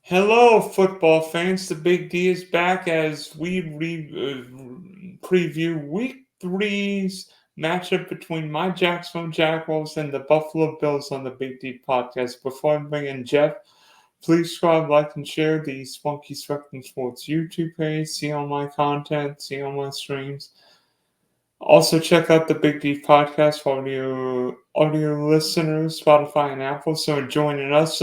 Hello, football fans. The Big D is back as we preview Week Three's matchup between my Jacksonville Jaguars and the Buffalo Bills on the Big D podcast. Before I bring in Jeff, please subscribe, like, and share the Spunky Spectrum Sports YouTube page. See all my content, see all my streams. Also, check out the Big D podcast for audio listeners, Spotify and Apple. So, joining us,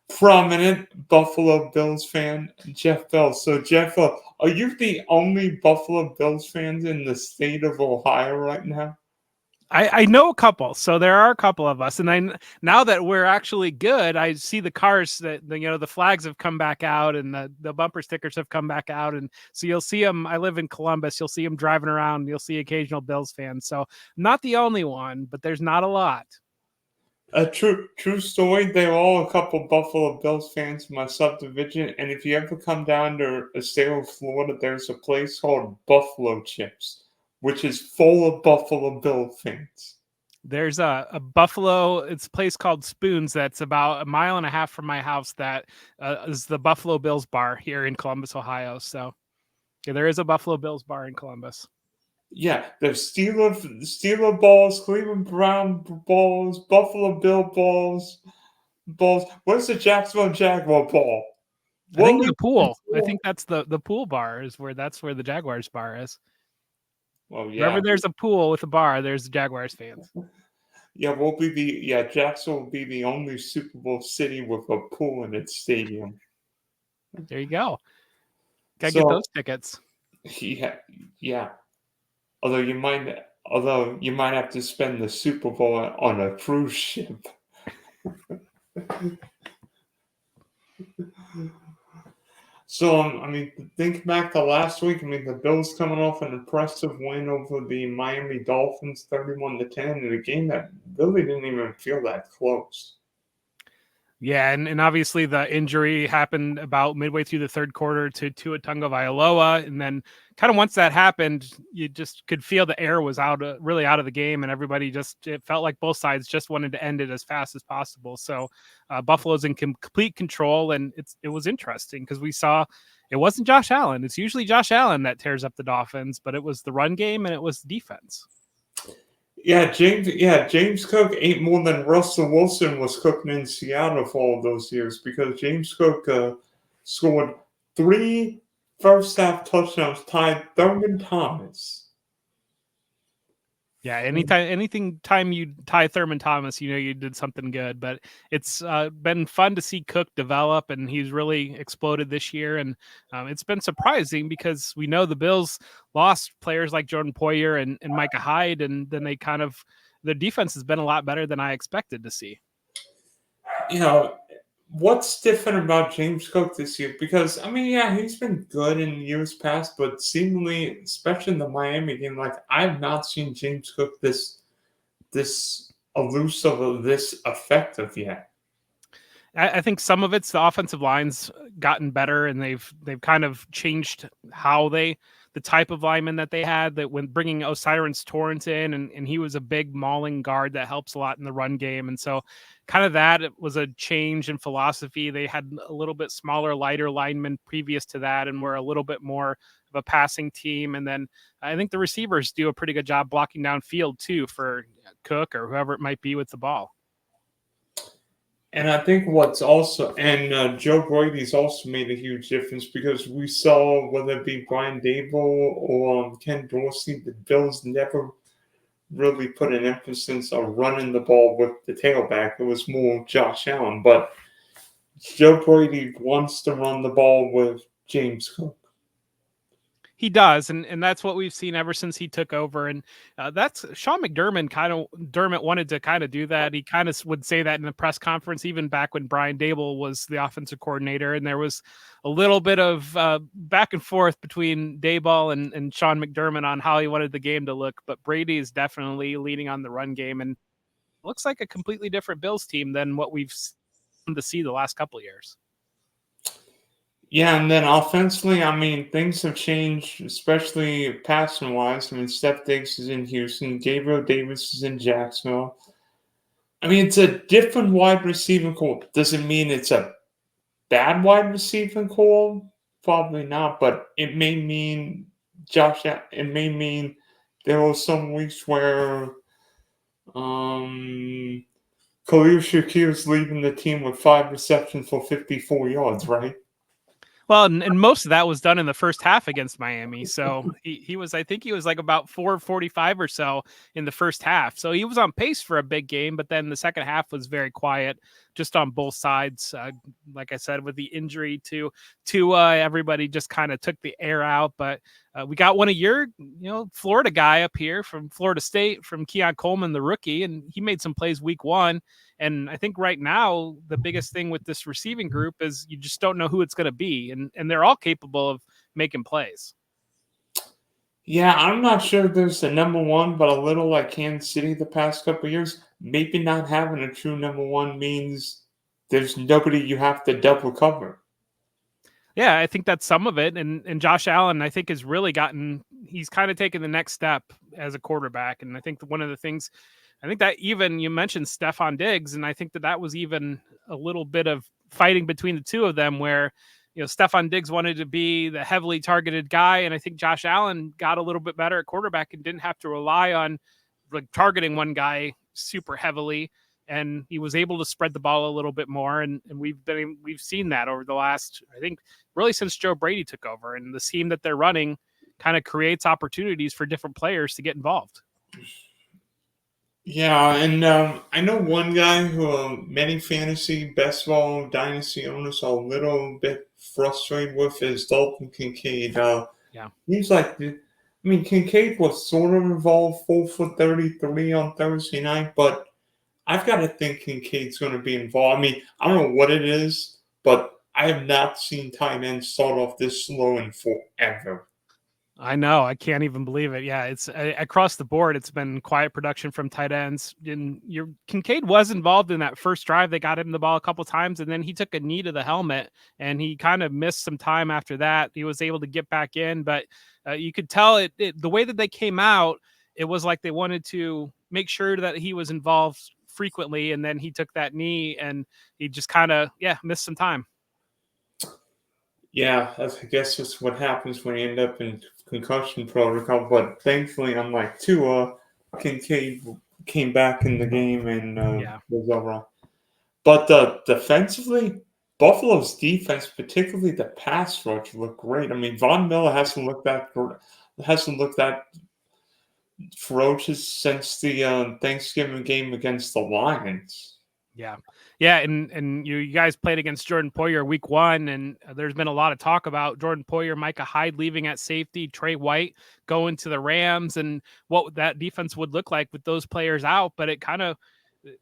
prominent Buffalo Bills fan, Jeff Bell. So, Jeff, are you the only Buffalo Bills fans in the state of Ohio right now? I know a couple, so there are a couple of us, and now that we're actually good, I see the cars that the flags have come back out, and the bumper stickers have come back out, and so you'll see them. I live in Columbus, you'll see them driving around. You'll see occasional Bills fans, so not the only one, but there's not a lot. A true story. They were all a couple Buffalo Bills fans in my subdivision, and if you ever come down to the state of Florida, there's a place called Buffalo Chips, which is full of Buffalo Bill fans. There's a Buffalo. It's a place called Spoons that's about a mile and a half from my house. That is the Buffalo Bills bar here in Columbus, Ohio. So yeah, there is a Buffalo Bills bar in Columbus. Yeah, there's Steeler balls, Cleveland Brown balls, Buffalo Bill balls. Where's the Jacksonville Jaguar ball? I think the pool. I think that's the pool bar is that's where the Jaguars bar is. Well, yeah. Wherever there's a pool with a bar, there's Jaguars fans. Yeah, Jacksonville will be the only Super Bowl city with a pool in its stadium. There you go. Gotta get those tickets. Yeah. Although you might have to spend the Super Bowl on a cruise ship. So, think back to last week. The Bills coming off an impressive win over the Miami Dolphins, 31-10, in a game that really didn't even feel that close. Yeah, and obviously the injury happened about midway through the third quarter to Tua Tagovailoa, and then kind of once that happened, you just could feel the air was really out of the game, and everybody it felt like both sides just wanted to end it as fast as possible. So Buffalo's in complete control, and it was interesting because we saw it wasn't Josh Allen. It's usually Josh Allen that tears up the Dolphins, but it was the run game and it was defense. Yeah, James Cook ate more than Russell Wilson was cooking in Seattle for all those years because James Cook scored 3 first-half touchdowns, tied Thurman Thomas. Yeah, anytime you tie Thurman Thomas, you did something good. But it's been fun to see Cook develop, and he's really exploded this year. And it's been surprising because we know the Bills lost players like Jordan Poyer and Micah Hyde, and then their defense has been a lot better than I expected to see. What's different about James Cook this year? Because, he's been good in years past, but seemingly, especially in the Miami game, I've not seen James Cook this elusive or this effective yet. I think some of it's the offensive line's gotten better, and they've kind of changed the type of lineman that they had, that when bringing O'Cyrus Torrence in, and he was a big mauling guard that helps a lot in the run game. And so kind of that was a change in philosophy. They had a little bit smaller, lighter linemen previous to that, and were a little bit more of a passing team. And then I think the receivers do a pretty good job blocking downfield too for Cook or whoever it might be with the ball. And I think Joe Brady's also made a huge difference because we saw, whether it be Brian Dable or Ken Dorsey, the Bills never really put an emphasis on running the ball with the tailback. It was more Josh Allen. But Joe Brady wants to run the ball with James Cook. He does, and that's what we've seen ever since he took over. And that's Sean McDermott wanted to kind of do that. He kind of would say that in the press conference, even back when Brian Dable was the offensive coordinator. And there was a little bit of back and forth between Daboll and Sean McDermott on how he wanted the game to look. But Brady is definitely leaning on the run game, and looks like a completely different Bills team than what we've seen to see the last couple of years. Yeah, and then offensively, things have changed, especially passing-wise. Steph Diggs is in Houston. Gabriel Davis is in Jacksonville. It's a different wide receiving corps. Doesn't mean it's a bad wide receiving core? Probably not, but it may mean it may mean there were some weeks where um, Khalil Shakir's leading the team with 5 receptions for 54 yards, right? Well, and most of that was done in the first half against Miami. So he was, I think he was like about 445 or so in the first half. So he was on pace for a big game, but then the second half was very quiet, just on both sides. Like I said, with the injury to everybody just kind of took the air out. But we got one of your, Florida guy up here from Florida State, from Keon Coleman, the rookie, and he made some plays week one. And I think right now, the biggest thing with this receiving group is you just don't know who it's going to be. And they're all capable of making plays. Yeah, I'm not sure there's a number one, but a little like Kansas City the past couple of years, maybe not having a true number one means there's nobody you have to double cover. Yeah, I think that's some of it. And Josh Allen, I think, has really he's kind of taken the next step as a quarterback. And I think one of the things, I think that even you mentioned Stephon Diggs, and I think that was even a little bit of fighting between the two of them where, Stephon Diggs wanted to be the heavily targeted guy. And I think Josh Allen got a little bit better at quarterback and didn't have to rely on like targeting one guy super heavily. And he was able to spread the ball a little bit more. And we've seen that over the last, I think, really since Joe Brady took over. And the scheme that they're running kind of creates opportunities for different players to get involved. Yeah, and I know one guy who many fantasy basketball dynasty owners are a little bit frustrated with is Dalton Kincaid. Yeah. He's like, Kincaid was sort of involved 4 for 33 on Thursday night, but I've got to think Kincaid's going to be involved. I don't know what it is, but I have not seen tight ends start off this slow in forever. I know. I can't even believe it. Yeah, it's across the board. It's been quiet production from tight ends. And Kincaid was involved in that first drive. They got him the ball a couple times, and then he took a knee to the helmet, and he kind of missed some time after that. He was able to get back in, but you could tell the way that they came out, it was like they wanted to make sure that he was involved frequently, and then he took that knee, and he just kind of missed some time. Yeah, I guess that's what happens when you end up in concussion protocol. But thankfully, unlike Tua, Kincaid came back in the game and was all right. But defensively, Buffalo's defense, particularly the pass rush, looked great. Von Miller hasn't looked that ferocious since the Thanksgiving game against the Lions. Yeah, and you guys played against Jordan Poyer week one, and there's been a lot of talk about Jordan Poyer, Micah Hyde leaving at safety, Trey White going to the Rams, and what that defense would look like with those players out. But it kind of,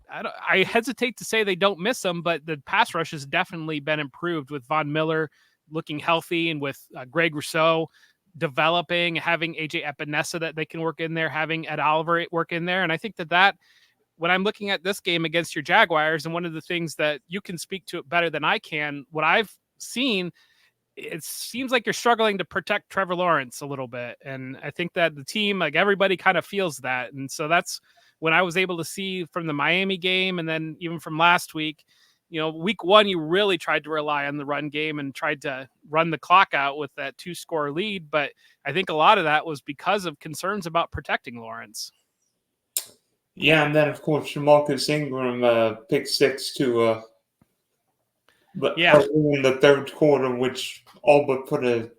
I hesitate to say they don't miss them, but the pass rush has definitely been improved with Von Miller looking healthy, and with Greg Rousseau developing, having AJ Epinesa that they can work in there, having Ed Oliver work in there, and I think that when I'm looking at this game against your Jaguars, and one of the things that you can speak to it better than I can, what I've seen, it seems like you're struggling to protect Trevor Lawrence a little bit. And I think that the team, like everybody kind of feels that. And so that's when I was able to see from the Miami game, and then even from last week, week one, you really tried to rely on the run game and tried to run the clock out with that 2-score lead. But I think a lot of that was because of concerns about protecting Lawrence. Yeah, and then of course Jamarcus Ingram pick six to in the third quarter, which all but put a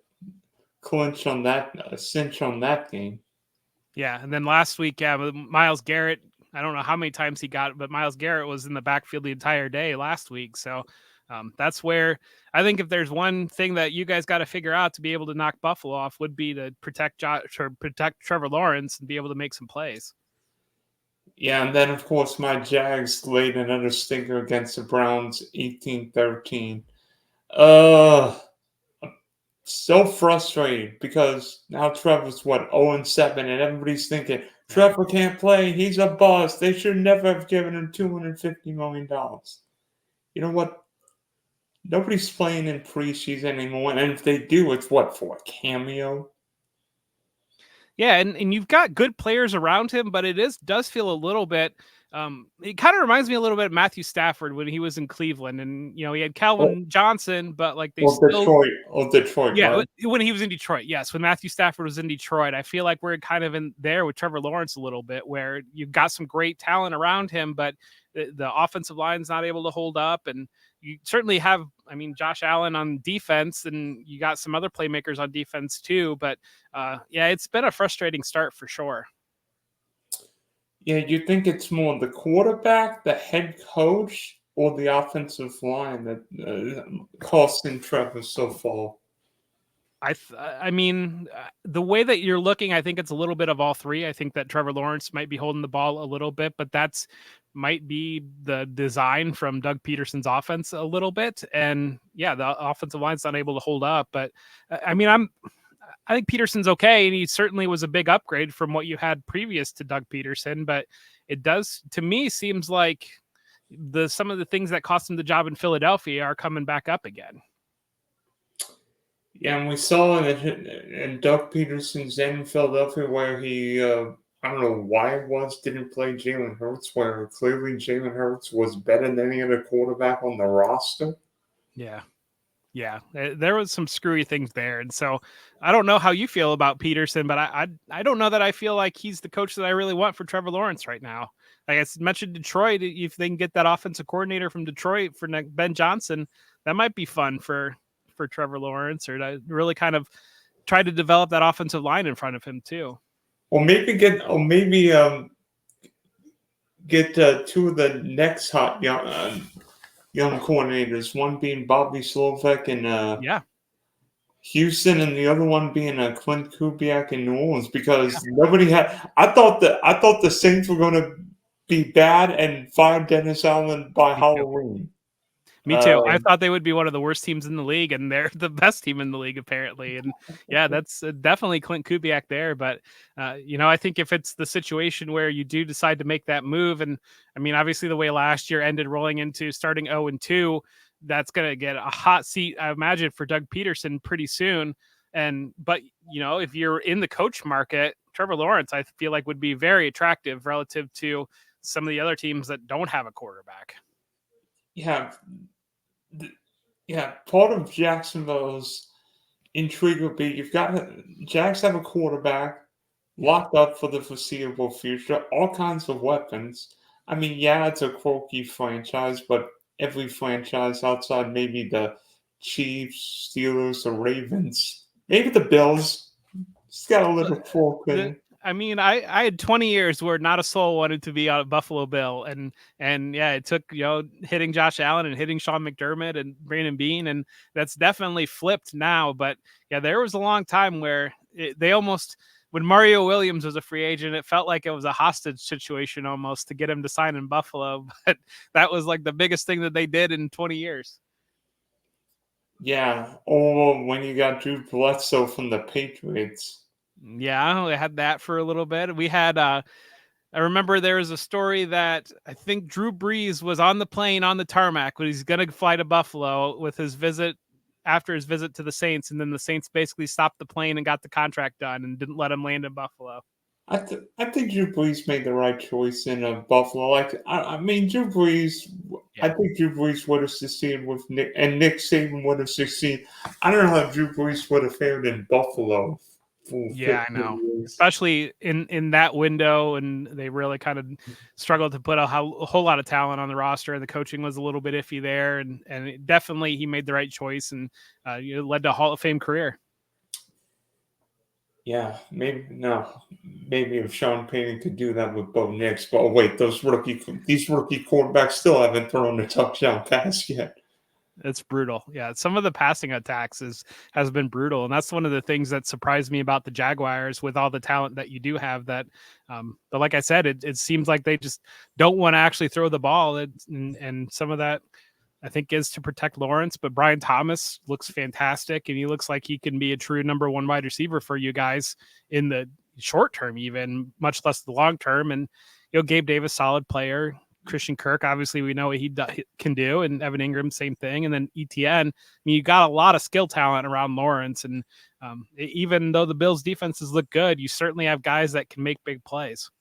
cinch on that game. Yeah, and then last week, Myles Garrett, I don't know how many times he got it, but Myles Garrett was in the backfield the entire day last week. So that's where I think if there's one thing that you guys got to figure out to be able to knock Buffalo off, would be to protect Trevor Lawrence and be able to make some plays. Yeah, and then, of course, my Jags laid another stinker against the Browns, 18-13. I'm so frustrated because now Trevor's, 0-7, and everybody's thinking, Trevor can't play, he's a bust, they should never have given him $250 million. You know what? Nobody's playing in preseason anymore, and if they do, it's for a cameo? Yeah, and you've got good players around him, but it does feel a little bit It kind of reminds me a little bit of Matthew Stafford when he was in Cleveland, and he had Oh, Calvin Johnson, but like they or still, Detroit, yeah, right? when he was in Detroit, yes, when Matthew Stafford was in Detroit, I feel like we're kind of in there with Trevor Lawrence a little bit, where you've got some great talent around him, but the offensive line's not able to hold up, and you certainly have, I mean, Josh Allen on defense, and you got some other playmakers on defense too, but yeah, it's been a frustrating start for sure. Yeah, you think it's more the quarterback, the head coach, or the offensive line that costing Trevor so far? I mean, the way that you're looking, I think it's a little bit of all three. I think that Trevor Lawrence might be holding the ball a little bit, but that's might be the design from Doug Peterson's offense a little bit. And yeah, the offensive line's not able to hold up. But I mean, I think Peterson's okay, and he certainly was a big upgrade from what you had previous to Doug Peterson. But it does, to me, seems like some of the things that cost him the job in Philadelphia are coming back up again. Yeah, and we saw in Doug Peterson's end in Philadelphia where he, I don't know why it was, didn't play Jalen Hurts, where clearly Jalen Hurts was better than any other quarterback on the roster. Yeah. Yeah, there was some screwy things there, and so I don't know how you feel about Peterson, but I don't know that I feel like he's the coach that I really want for Trevor Lawrence right now. Like I mentioned, Detroit, if they can get that offensive coordinator from Detroit for Ben Johnson, that might be fun for Trevor Lawrence, or to really kind of try to develop that offensive line in front of him too. Or maybe get two of the next hot young coordinators. One being Bobby Slovak in Yeah, Houston, and the other one being Clint Kubiak in New Orleans. Because nobody had. I thought the Saints were going to be bad and fire Dennis Allen by me too. Halloween. Me too. I thought they would be one of the worst teams in the league, and they're the best team in the league apparently. And yeah, that's definitely Clint Kubiak there. But I think if it's the situation where you do decide to make that move, and I mean, obviously the way last year ended, rolling into starting 0-2, that's going to get a hot seat, I imagine, for Doug Peterson pretty soon. But if you're in the coach market, Trevor Lawrence, I feel like would be very attractive relative to some of the other teams that don't have a quarterback. Yeah, part of Jacksonville's intrigue would be you've got Jags have a quarterback locked up for the foreseeable future, all kinds of weapons. I mean, yeah, it's a quirky franchise, but every franchise outside maybe the Chiefs, Steelers, or Ravens, maybe the Bills, it's got a little quirk in it. I mean, I had 20 years where not a soul wanted to be a Buffalo Bill, and yeah, it took hitting Josh Allen and hitting Sean McDermott and Brandon Beane, and that's definitely flipped now. But yeah, there was a long time where they almost, when Mario Williams was a free agent, it felt like it was a hostage situation almost to get him to sign in Buffalo. But that was like the biggest thing that they did in 20 years. Yeah, or when you got Drew Bledsoe from the Patriots. Yeah, we had that for a little bit. We had I remember there was a story that I think Drew Brees was on the plane on the tarmac when he's going to fly to Buffalo with his visit after his visit to the Saints, and then the Saints basically stopped the plane and got the contract done and didn't let him land in Buffalo. I think Drew Brees made the right choice in Buffalo. Like I mean, Drew Brees. Yeah. I think Drew Brees would have succeeded with Nick, and Nick Saban would have succeeded. I don't know how Drew Brees would have fared in Buffalo. Yeah, I know, especially in that window, and they really kind of struggled to put a whole lot of talent on the roster. The coaching was a little bit iffy there, and definitely he made the right choice, and led to a Hall of Fame career. Yeah, maybe if Sean Payton could do that with Bo Nix, but wait, these rookie quarterbacks still haven't thrown a touchdown pass yet. It's brutal. Yeah, some of the passing attacks has been brutal, and that's one of the things that surprised me about the Jaguars with all the talent that you do have. But like I said, it seems like they just don't want to actually throw the ball, and some of that I think is to protect Lawrence. But Brian Thomas looks fantastic, and he looks like he can be a true number one wide receiver for you guys in the short term, even much less the long term. And Gabe Davis, solid player. Christian Kirk, obviously, we know what he can do, and Evan Ingram, same thing. And then ETN, I mean, you got a lot of skill talent around Lawrence, and even though the Bills' defenses look good, you certainly have guys that can make big plays.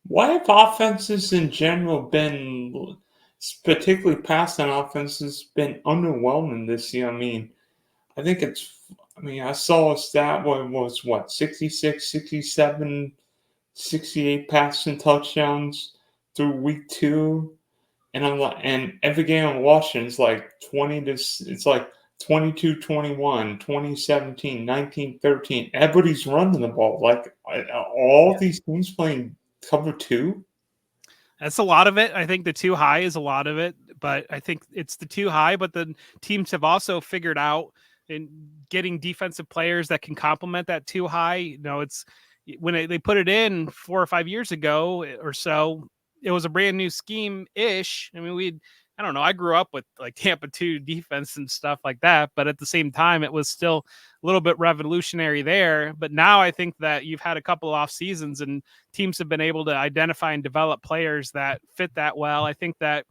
Why have offenses in general been, particularly passing offenses, been underwhelming this year? I mean, I think I saw a stat where it was what, 66, 67, 68 passing touchdowns through week two. And I'm like, and every game I'm watching is like 20 to, it's like 22-21, 20-17, 19-13. Everybody's running the ball. Like all these teams playing cover two. That's a lot of it. I think the too high is a lot of it, but I think it's the too high. But the teams have also figured out in getting defensive players that can complement that too high. You know, it's when they put it in 4 or 5 years ago or so, it was a brand new scheme ish. I mean, I don't know. I grew up with like Tampa 2 defense and stuff like that, but at the same time, it was still a little bit revolutionary there. But now I think that you've had a couple off seasons and teams have been able to identify and develop players that fit that well. I think that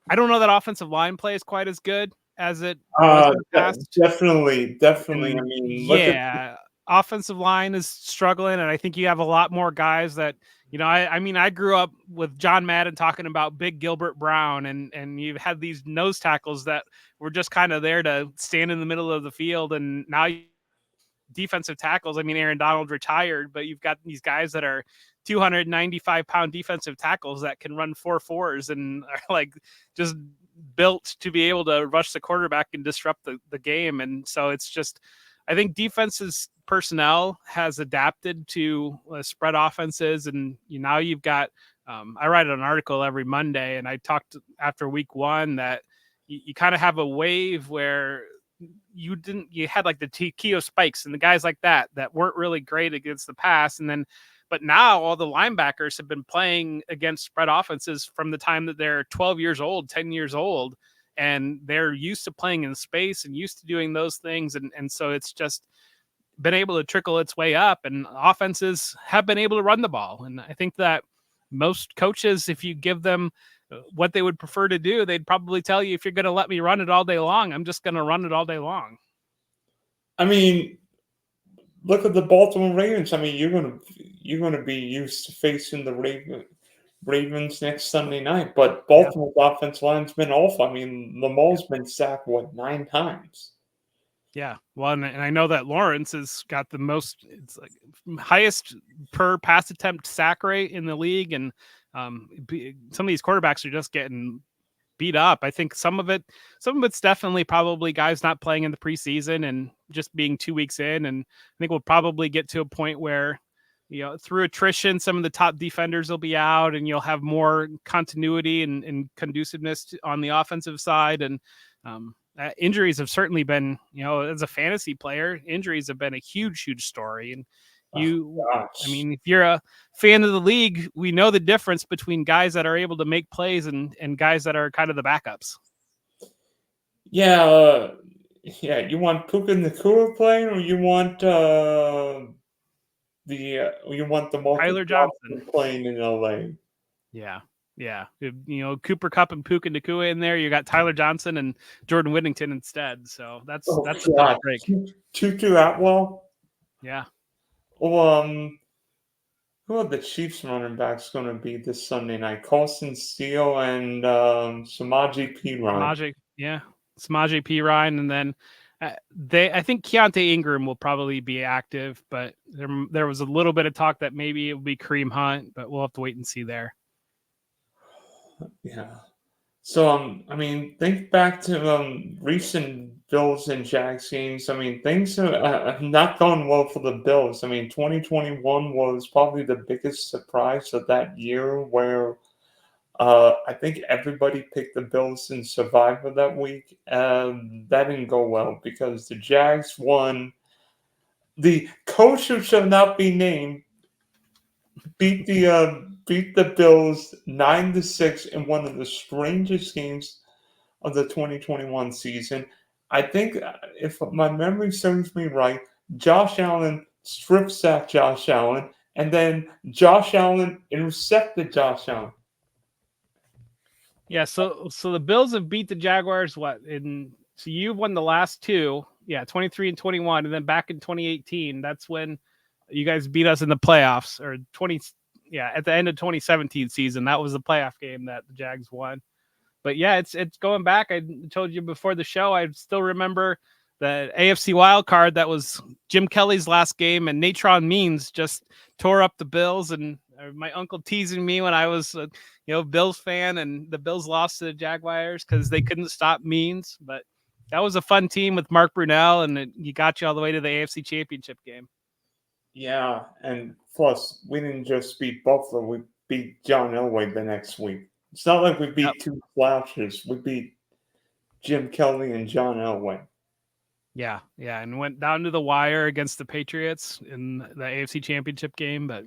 I don't know that offensive line play is quite as good as it was in the past. Definitely. I And mean, look at yeah, offensive line is struggling, and I think you have a lot more guys that I mean, I grew up with John Madden talking about Big Gilbert Brown, and you've had these nose tackles that were just kind of there to stand in the middle of the field, and now defensive tackles. I mean, Aaron Donald retired, but you've got these guys that are 295-pound defensive tackles that can run 4.4s and are like just built to be able to rush the quarterback and disrupt the game. And so it's just, I think defenses personnel has adapted to spread offenses. And now you've got, I write an article every Monday, and I talked after week one that you kind of have a wave where you had like the Keo Spikes and the guys like that weren't really great against the pass. And then, but now all the linebackers have been playing against spread offenses from the time that they're 12 years old, 10 years old, and they're used to playing in space and used to doing those things. And so it's just been able to trickle its way up, and offenses have been able to run the ball. And I think that most coaches, if you give them what they would prefer to do, they'd probably tell you, if you're going to let me run it all day long, I'm just going to run it all day long. I mean, look at the Baltimore Ravens. I mean, you're gonna be used to facing the Ravens next Sunday night, but Baltimore's offensive line's been awful. I mean, Lamar's been sacked 9 times. Yeah, well, and I know that Lawrence has got the most, it's like highest per pass attempt sack rate in the league, and some of these quarterbacks are just getting beat up. I think some of it's definitely probably guys not playing in the preseason and just being 2 weeks in, and I think we'll probably get to a point where through attrition, some of the top defenders will be out, and you'll have more continuity and conduciveness on the offensive side, and injuries have certainly been, as a fantasy player, injuries have been a huge story. And I mean, if you're a fan of the league, we know the difference between guys that are able to make plays and guys that are kind of the backups. Yeah, you want Puka Nacua playing, or you want Tyler Johnson playing in LA? Yeah. Cooper Kupp and Puka Nacua in there. You got Tyler Johnson and Jordan Whittington instead. So that's a tough break. Tutu Atwell. Yeah. Well, who are the Chiefs running backs going to be this Sunday night? Carson Steele and Samaje Perine. Samaje Perine, and then I think Keontae Ingram will probably be active, but there was a little bit of talk that maybe it will be Kareem Hunt, but we'll have to wait and see there. Yeah. So, I mean, think back to recent Bills and Jags games. I mean, things have not gone well for the Bills. I mean, 2021 was probably the biggest surprise of that year, where I think everybody picked the Bills in Survivor that week. That didn't go well because the Jags won. The coach who shall not be named beat the Bills 9-6 in one of the strangest games of the 2021 season. I think, if my memory serves me right, Josh Allen strip sacked Josh Allen, and then Josh Allen intercepted Josh Allen. Yeah, so the Bills have beat the Jaguars. So you've won the last two, 23 and 21, and then back in 2018, that's when you guys beat us in the playoffs, or at the end of 2017 season. That was the playoff game that the Jags won. But yeah, it's going back. I told you before the show, I still remember the AFC wild card. That was Jim Kelly's last game, and Natron Means just tore up the Bills. And my uncle teasing me when I was Bills fan, and the Bills lost to the Jaguars because they couldn't stop Means. But that was a fun team with Mark Brunell, and he got you all the way to the AFC Championship game. Yeah, and plus, we didn't just beat Buffalo, we beat John Elway the next week. It's not like we beat two slouches. We beat Jim Kelly and John Elway. Yeah, and went down to the wire against the Patriots in the AFC Championship game, but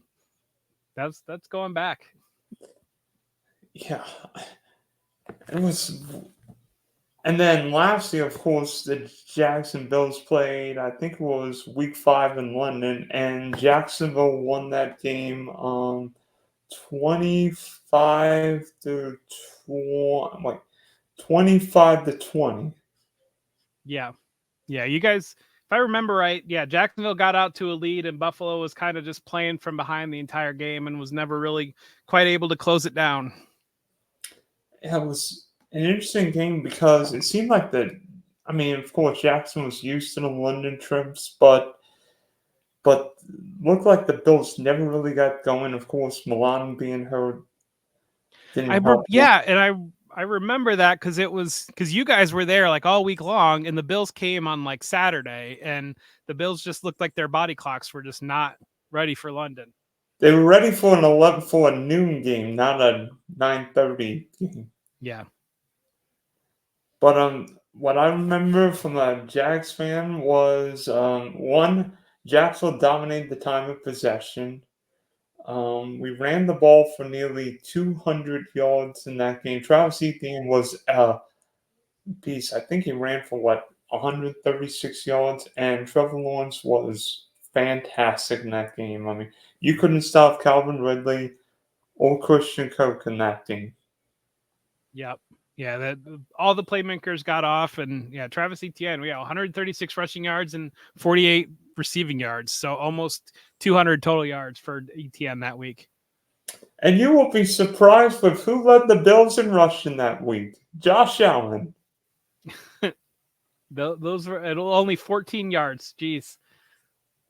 that's going back. Yeah. It was... And then lastly, of course, the Jacksonville played, I think it was week 5 in London, and Jacksonville won that game 25 to 20. Yeah. You guys, if I remember right, Jacksonville got out to a lead, and Buffalo was kind of just playing from behind the entire game and was never really quite able to close it down. It was an interesting game because it seemed like of course, Jackson was used to the London trips, but looked like the Bills never really got going. Of course, Milan being hurt didn't help. And I remember that because you guys were there like all week long, and the Bills came on like Saturday, and the Bills just looked like their body clocks were just not ready for London. They were ready for a noon game, not a 9:30 game. Yeah. But what I remember from a Jags fan was one, Jacksonville dominated the time of possession. We ran the ball for nearly 200 yards in that game. Travis Etienne was a beast. I think he ran for 136 yards, and Trevor Lawrence was fantastic in that game. I mean, you couldn't stop Calvin Ridley or Christian Kirk in that game. Yep. Yeah, all the playmakers got off, and Travis Etienne, 136 rushing yards and 48 receiving yards, so almost 200 total yards for Etienne that week. And you will be surprised with who led the Bills in rushing that week. Josh Allen. Those were only 14 yards. Jeez.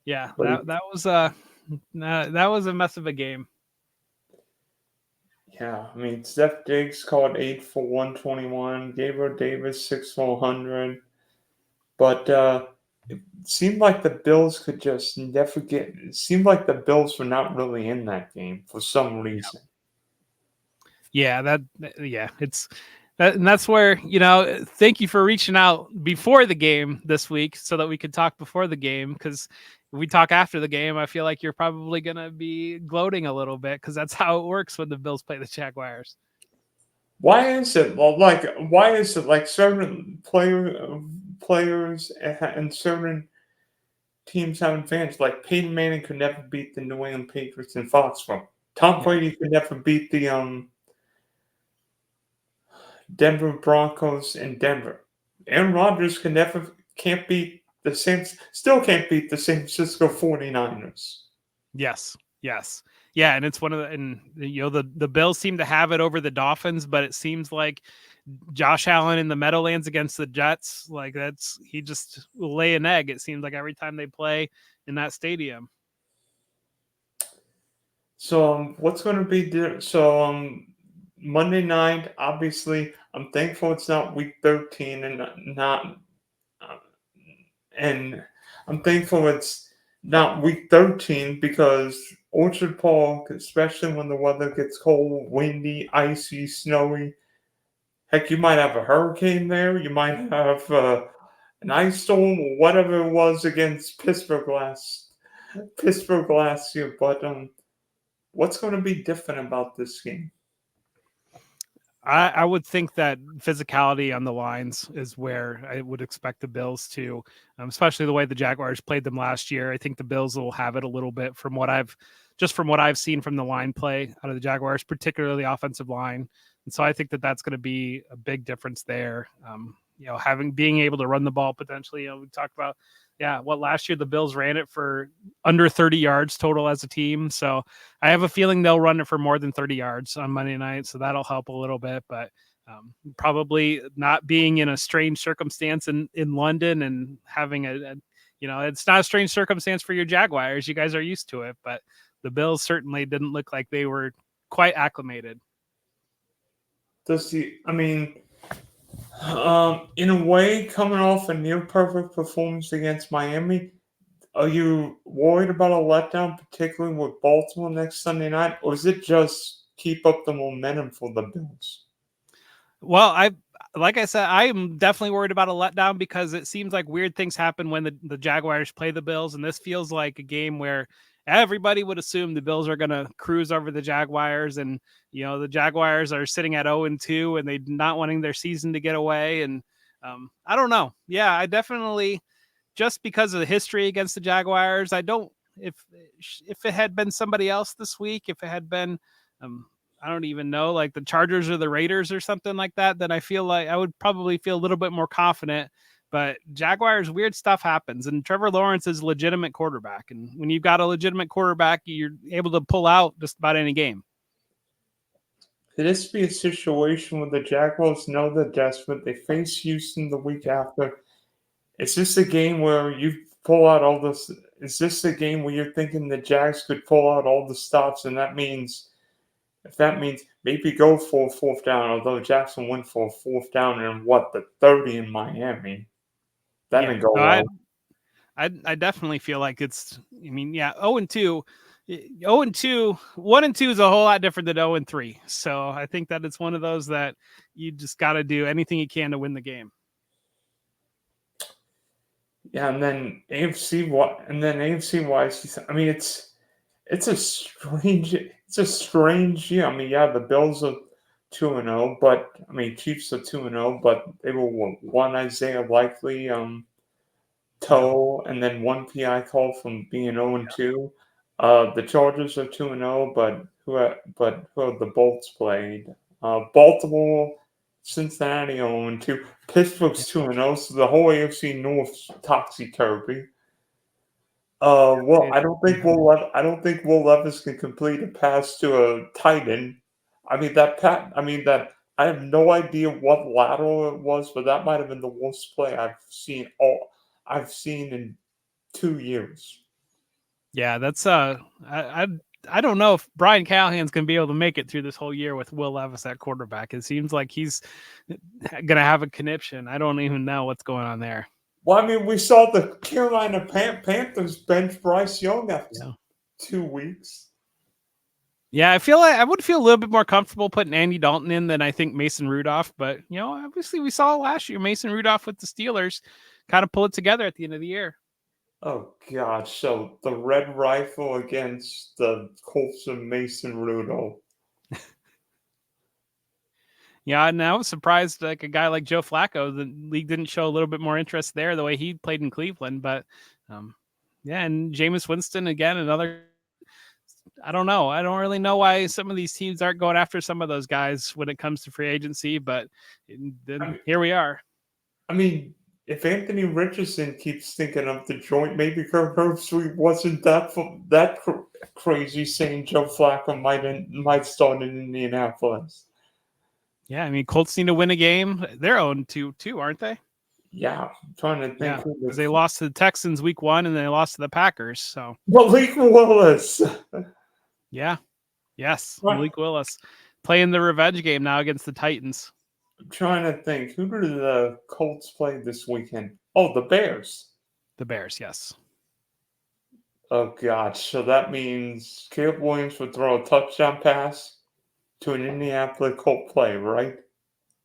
Yeah, that was a mess of a game. Yeah, I mean, Steph Diggs caught 8 for 121, Gabriel Davis 6 for 100, but it seemed like the Bills could just never get. It seemed like the Bills were not really in that game for some reason. And that's where, thank you for reaching out before the game this week so that we could talk before the game, because if we talk after the game, I feel like you're probably going to be gloating a little bit, because that's how it works when the Bills play the Jaguars. Why is it? Well, why is it like certain players and certain teams have advantage? Like Peyton Manning could never beat the New England Patriots in Foxborough. Tom Brady could never beat the Denver Broncos in Denver. Aaron Rodgers can't beat the San Francisco 49ers. Yes. Yeah, and it's one of the Bills seem to have it over the Dolphins, but it seems like Josh Allen in the Meadowlands against the Jets, he just will lay an egg. It seems like every time they play in that stadium. So what's going to be Monday night? Obviously, I'm thankful it's not week 13 and I'm thankful it's not week 13 because Orchard Park, especially when the weather gets cold, windy, icy, snowy. Heck, you might have a hurricane there. You might have an ice storm or whatever it was against Pittsburgh last year. But what's going to be different about this game? I would think that physicality on the lines is where I would expect the Bills to, especially the way the Jaguars played them last year. I think the Bills will have it a little bit from what I've seen from the line play out of the Jaguars, particularly the offensive line. And so I think that that's going to be a big difference there. being able to run the ball potentially. We talked about last year the Bills ran it for under 30 yards total as a team. So I have a feeling they'll run it for more than 30 yards on Monday night. So that'll help a little bit, but probably not being in a strange circumstance in London and having it's not a strange circumstance for your Jaguars. You guys are used to it, but the Bills certainly didn't look like they were quite acclimated. In a way, coming off a near perfect performance against Miami, are you worried about a letdown, particularly with Baltimore next Sunday night, or is it just keep up the momentum for the Bills? Well, like I said, I am definitely worried about a letdown because it seems like weird things happen when the Jaguars play the Bills, and this feels like a game where everybody would assume the Bills are going to cruise over the Jaguars, and the Jaguars are sitting at 0-2, and they're not wanting their season to get away. And I don't know. Yeah, I definitely, just because of the history against the Jaguars, I don't. If it had been somebody else this week, if it had been I don't even know, like the Chargers or the Raiders or something like that, then I feel like I would probably feel a little bit more confident. But Jaguars, weird stuff happens, and Trevor Lawrence is a legitimate quarterback. And when you've got a legitimate quarterback, you're able to pull out just about any game. Could this be a situation where the Jaguars know they're desperate? They face Houston the week after. Is this a game where you pull out all this? Is this a game where you're thinking the Jags could pull out all the stops, and that means maybe go for a fourth down, although Jackson went for a fourth down and the 30 in Miami. That didn't go well. I definitely feel like it's, 0-2. 0-2, 1-2 is a whole lot different than 0-3. So I think that it's one of those that you just got to do anything you can to win the game. Yeah, and then AFC wise, I mean, it's a strange year. I mean, yeah, the Bills are 2-0, but I mean, Chiefs are 2-0, but they were one Isaiah Likely toe, and then one PI call from being 0-2. The Chargers are 2-0, but who are the Bolts played? Baltimore, Cincinnati 0-2. Pittsburgh's 2-0, so the whole AFC North's topsy-turvy. I don't think Will Levis can complete a pass to a tight end. I have no idea what lateral it was, but that might have been the worst play I've seen in 2 years. Yeah, that's I don't know if Brian Callahan's going to be able to make it through this whole year with Will Levis at quarterback. It seems like he's going to have a conniption. I don't even know what's going on there. Well, I mean, we saw the Carolina Panthers bench Bryce Young after 2 weeks. Yeah, I feel like I would feel a little bit more comfortable putting Andy Dalton in than I think Mason Rudolph. But, obviously we saw last year Mason Rudolph with the Steelers kind of pull it together at the end of the year. Oh, God. So the Red Rifle against the Colts of Mason Rudolph. Yeah, and I was surprised like a guy like Joe Flacco, the league didn't show a little bit more interest there the way he played in Cleveland. But, and Jameis Winston, again, another. I don't know. I don't really know why some of these teams aren't going after some of those guys when it comes to free agency, but here we are. I mean, if Anthony Richardson keeps thinking of the joint, maybe Kirk Herbstreit wasn't that crazy saying Joe Flacco might start in Indianapolis. Yeah, I mean, Colts need to win a game. They're 0-2 too, aren't they? Yeah, I'm trying to think. Yeah, because they lost to the Texans week 1 and they lost to the Packers. So Malik Willis. Yeah. Yes. Right. Malik Willis playing the revenge game now against the Titans. I'm trying to think. Who did the Colts play this weekend? Oh, the Bears. The Bears, yes. Oh, God. So that means Caleb Williams would throw a touchdown pass to an Indianapolis Colt play, right?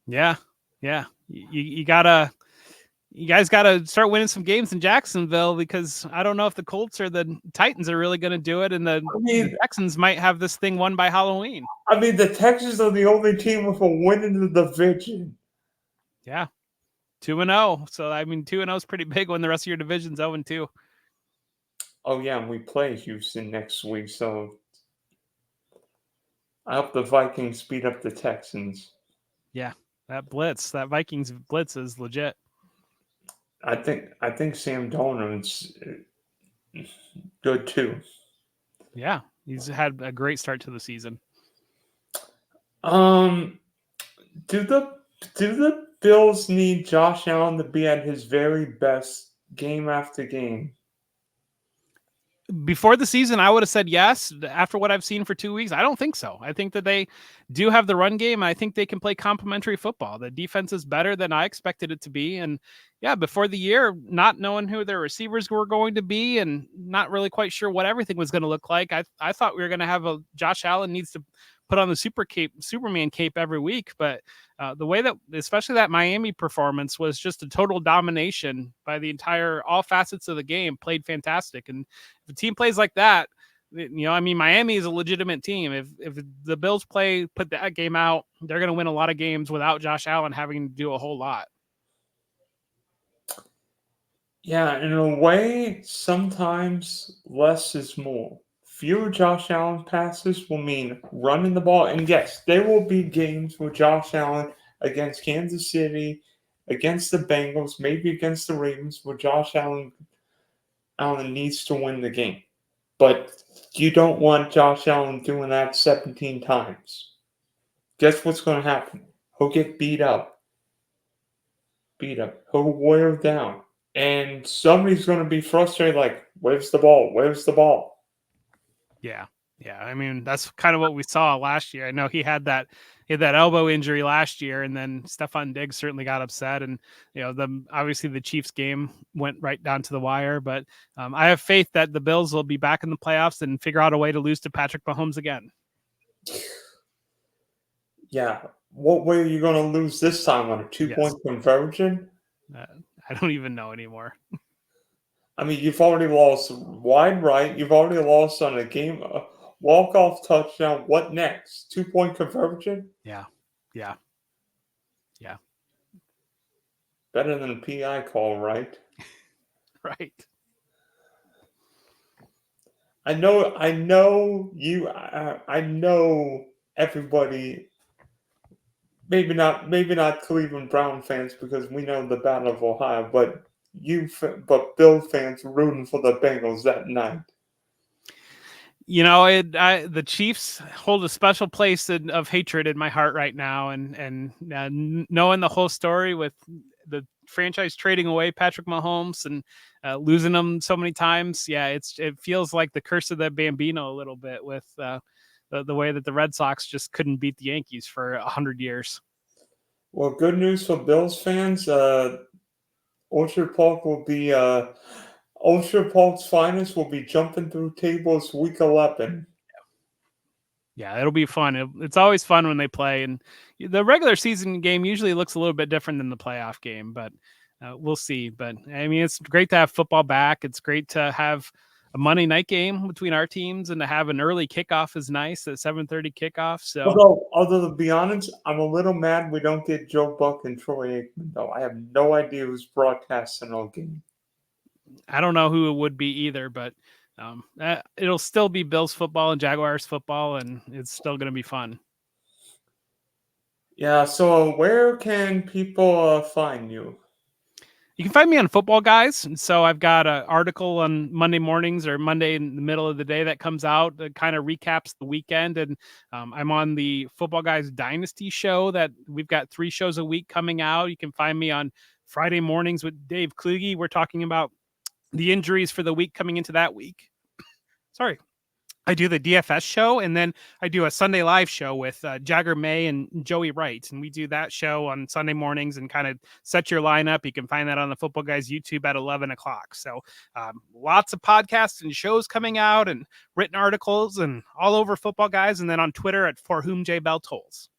Yeah. Yeah. You guys got to start winning some games in Jacksonville because I don't know if the Colts or the Titans are really going to do it. And the Texans might have this thing won by Halloween. I mean, the Texans are the only team with a win in the division. Yeah. 2-0. So, I mean, 2-0 is pretty big when the rest of your division's 0-2. Oh, yeah. And we play Houston next week. So I hope the Vikings beat up the Texans. Yeah. That blitz, that Vikings blitz is legit. I think Sam Darnold's good too. Yeah, he's had a great start to the season. Um, do the Bills need Josh Allen to be at his very best game after game? Before the season, I would have said yes. After what I've seen for 2 weeks, I don't think so. I think that they do have the run game. I think they can play complementary football. The defense is better than I expected it to be. And yeah, before the year, not knowing who their receivers were going to be and not really quite sure what everything was going to look like, I thought we were going to have a Josh Allen needs to put on the Superman cape every week. But the way that, especially that Miami performance, was just a total domination by the entire, all facets of the game, played fantastic. And if a team plays like that, I mean, Miami is a legitimate team. If the Bills put that game out, they're going to win a lot of games without Josh Allen having to do a whole lot. Yeah, in a way, sometimes less is more. Fewer Josh Allen passes will mean running the ball. And yes, there will be games where Josh Allen against Kansas City, against the Bengals, maybe against the Ravens, where Josh Allen needs to win the game. But you don't want Josh Allen doing that 17 times. Guess what's going to happen? He'll get beat up. He'll wear down. And somebody's going to be frustrated, like, where's the ball? Where's the ball? Yeah. Yeah. I mean, that's kind of what we saw last year. I know he had that elbow injury last year, and then Stephon Diggs certainly got upset. And, obviously the Chiefs game went right down to the wire, but I have faith that the Bills will be back in the playoffs and figure out a way to lose to Patrick Mahomes again. Yeah. What way are you going to lose this time, on a 2-point conversion? I don't even know anymore. I mean, you've already lost wide right. You've already lost on a game, walk-off touchdown. What next? 2-point conversion? Yeah. Yeah. Yeah. Better than a PI call, right? Right. I know you. I know everybody. Maybe not Cleveland Brown fans, because we know the Battle of Ohio, but Bill fans rooting for the Bengals that night. The Chiefs hold a special place of hatred in my heart right now, and knowing the whole story with the franchise trading away Patrick Mahomes and losing him so many times, it feels like the curse of the Bambino a little bit, with the way that the Red Sox just couldn't beat the Yankees for 100 years. Well, good news for Bills fans. Orchard Park's finest will be jumping through tables week 11. Yeah, it'll be fun. It's always fun when they play, and the regular season game usually looks a little bit different than the playoff game, but we'll see. But I mean, it's great to have football back. It's great to have a Monday night game between our teams, and to have an early kickoff is nice, at 7:30 kickoff. So, although to be honest, I'm a little mad we don't get Joe Buck and Troy Aikman, though. I have no idea who's broadcasting our game. I don't know who it would be either, but it'll still be Bills football and Jaguars football, and it's still going to be fun. Yeah, so where can people find you? You can find me on Footballguys. And so I've got an article on Monday mornings, or Monday in the middle of the day, that comes out that kind of recaps the weekend. And I'm on the Footballguys Dynasty show that we've got 3 shows a week coming out. You can find me on Friday mornings with Dave Kluge. We're talking about the injuries for the week coming into that week. Sorry. I do the DFS show, and then I do a Sunday live show with Jagger May and Joey Wright. And we do that show on Sunday mornings and kind of set your lineup. You can find that on the Footballguys YouTube at 11 o'clock. So lots of podcasts and shows coming out, and written articles, and all over Footballguys. And then on Twitter at For Whom J Bell Tolls.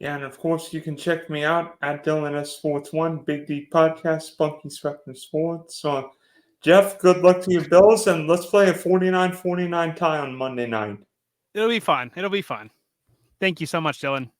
Yeah, and of course you can check me out at Dylan S Sports 1, Big D Podcast, Spunky Spectrum Sports. So, Jeff, good luck to you, Bills, and let's play a 49-49 tie on Monday night. It'll be fun. Thank you so much, Dylan.